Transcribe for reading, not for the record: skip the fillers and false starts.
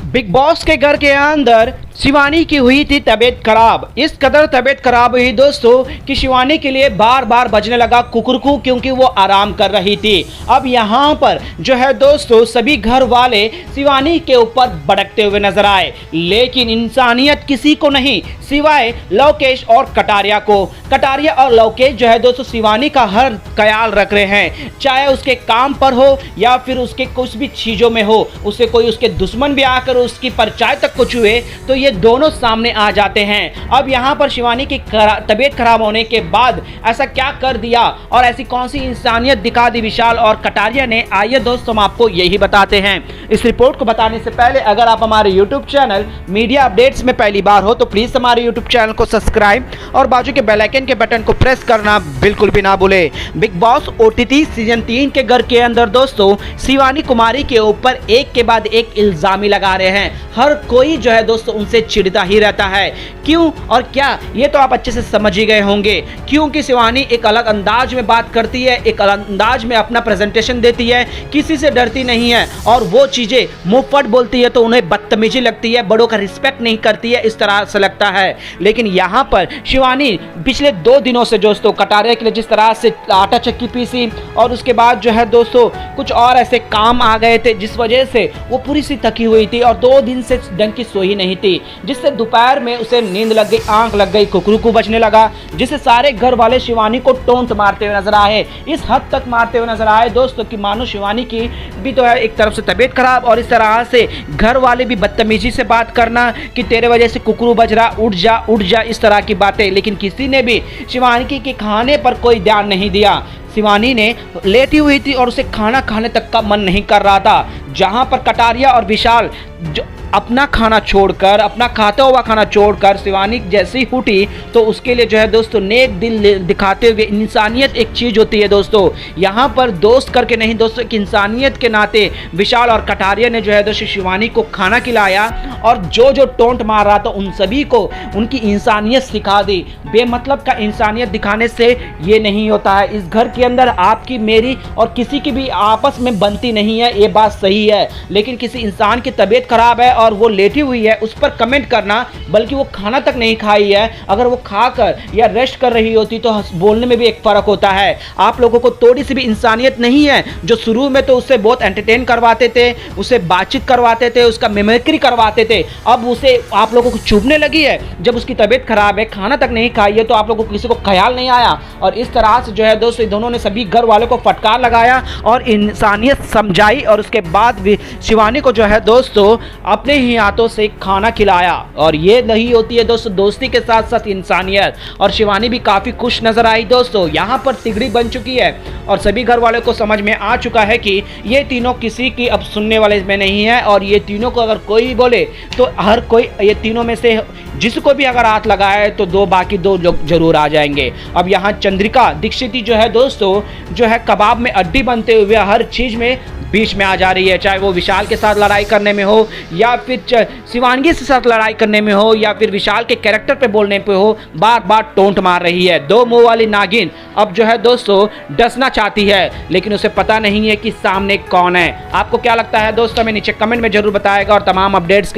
Big boss के घर के अंदर शिवानी की हुई थी तबीयत खराब। इस कदर तबीयत खराब हुई दोस्तों कि शिवानी के लिए बार बार बजने लगा कुकुरकू, क्योंकि वो आराम कर रही थी। अब यहाँ पर जो है दोस्तों सभी घर वाले शिवानी के ऊपर भड़कते हुए नजर आए, लेकिन इंसानियत किसी को नहीं सिवाय लवकेश और कटारिया को। कटारिया और लवकेश जो है दोस्तों शिवानी का हर ख्याल रख रहे हैं, चाहे उसके काम पर हो या फिर उसके कुछ भी चीज़ों में हो। उसे कोई उसके दुश्मन भी आकर उसकी परछाई तक को छुए तो ये दोनों सामने आ जाते हैं। अब यहाँ पर शिवानी की तबीयत खराब होने के बाद ऐसा क्या कर दिया और ऐसी कौन सी इंसानियत दिखा दी विशाल और कटारिया ने, आइए दोस्तों हम आपको यही बताते हैं। इस रिपोर्ट को बताने से पहले अगर आप हमारे यूट्यूब चैनल मीडिया अपडेट्स में पहली बार हो तो प्लीज हमारे यूट्यूब चैनल को सब्सक्राइब और बाजू के बेल आइकन के बटन को प्रेस करना बिल्कुल भी ना भूले। बिग बॉस ओटीटी सीजन 3 के घर के अंदर दोस्तों शिवानी कुमारी के ऊपर एक के बाद एक इल्जाम लगा रहे हैं। हर कोई जो है दोस्तों उनसे चिढ़ता ही रहता है। क्यों और क्या, ये तो आप अच्छे से समझ ही गए होंगे। क्योंकि शिवानी एक अलग अंदाज में बात करती है, एक अलग अंदाज में अपना प्रेजेंटेशन देती है, किसी से डरती नहीं है और वो चीजें मुंहफट बोलती है तो उन्हें बदतमीजी लगती है, बड़ों का रिस्पेक्ट नहीं करती है, इस तरह से लगता है। लेकिन यहाँ पर शिवानी पिछले 2 दिनों से दोस्तों कटारिया के लिए जिस तरह से आटा चक्की पीसी और उसके बाद जो है दोस्तों कुछ और ऐसे काम आ गए थे जिस वजह से वो पूरी सी थकी हुई थी और 2 दिन से ढंग की सोई नहीं थी, जिससे दोपहर में उसे नींद लग गई, आंख लग गई, कुकरू बजने लगा, जिससे सारे घर वाले शिवानी को टोंट मारते हुए नजर आए। इस हद तक मारते हुए नजर आए दोस्तों कि मानो शिवानी की भी तो है एक तरफ से तबीयत खराब और इस तरह से घर वाले भी बदतमीजी से बात करना कि तेरे वजह से कुकरू बज रहा, उठ जा, इस तरह की बातें। लेकिन किसी ने भी शिवानी के खाने पर कोई ध्यान नहीं दिया। शिवानी ने लेटी हुई थी और उसे खाना खाने तक का मन नहीं कर रहा था, जहां पर कटारिया और विशाल अपना खाना छोड़कर, अपना खाता हुआ खाना छोड़कर शिवानी जैसी उठी तो उसके लिए जो है दोस्तों नेक दिल दिखाते हुए, इंसानियत एक चीज़ होती है दोस्तों, यहाँ पर दोस्त करके नहीं दोस्तों एक इंसानियत के नाते विशाल और कटारिया ने जो है दोस्तों शिवानी को खाना खिलाया और जो टोंट मार रहा था उन सभी को उनकी इंसानियत सिखा दी। बेमतलब का इंसानियत दिखाने से ये नहीं होता है। इस घर के अंदर आपकी, मेरी और किसी की भी आपस में बनती नहीं है, ये बात सही है। लेकिन किसी इंसान की तबीयत खराब है और वो लेटी हुई है उस पर कमेंट करना, बल्कि वो खाना तक नहीं खाई है, अगर वो खाकर या रेस्ट कर रही होती तो बोलने में भी एक फ़र्क होता है। आप लोगों को थोड़ी सी भी इंसानियत नहीं है। जो शुरू में तो उससे बहुत एंटरटेन करवाते थे, उसे बातचीत करवाते थे, उसका मिमिक्री करवाते थे, अब उसे आप लोगों को चुभने लगी है। जब उसकी तबीयत खराब है, खाना तक नहीं खाई है, तो आप लोगों को किसी को ख्याल नहीं आया और इस तरह से जो है दोस्तों दोनों ने सभी घर वालों को फटकार लगाया और इंसानियत समझाई और उसके बाद भी शिवानी को जो है दोस्तों अपने ही हाथों से खाना खिलाया। और ये नहीं होती है दोस्तों दोस्ती के साथ साथ इंसानियत। और शिवानी भी काफ़ी खुश नजर आई दोस्तों। यहाँ पर तिगड़ी बन चुकी है और सभी घर वालों को समझ में आ चुका है कि ये तीनों किसी की अब सुनने वाले में नहीं है और ये तीनों को अगर कोई भी बोले तो हर कोई, ये तीनों में से जिसको भी अगर हाथ लगाए तो बाकी 2 लोग जरूर आ जाएंगे। अब यहाँ चंद्रिका दीक्षित जो है दोस्तों जो है कबाब में अड्डी बनते हुए हर चीज़ में बीच में आ जा रही है, चाहे वो विशाल के साथ लड़ाई करने में हो या फिर शिवानगी के साथ लड़ाई करने में हो या फिर विशाल के कैरेक्टर पे बोलने पे हो, बार बार टोंट मार रही है। 2 मुंह वाली नागिन अब जो है दोस्तों डसना चाहती है, लेकिन उसे पता नहीं है कि सामने कौन है। आपको क्या लगता है दोस्तों, हमें नीचे कमेंट में जरूर बताएगा और तमाम अपडेट्स के लिए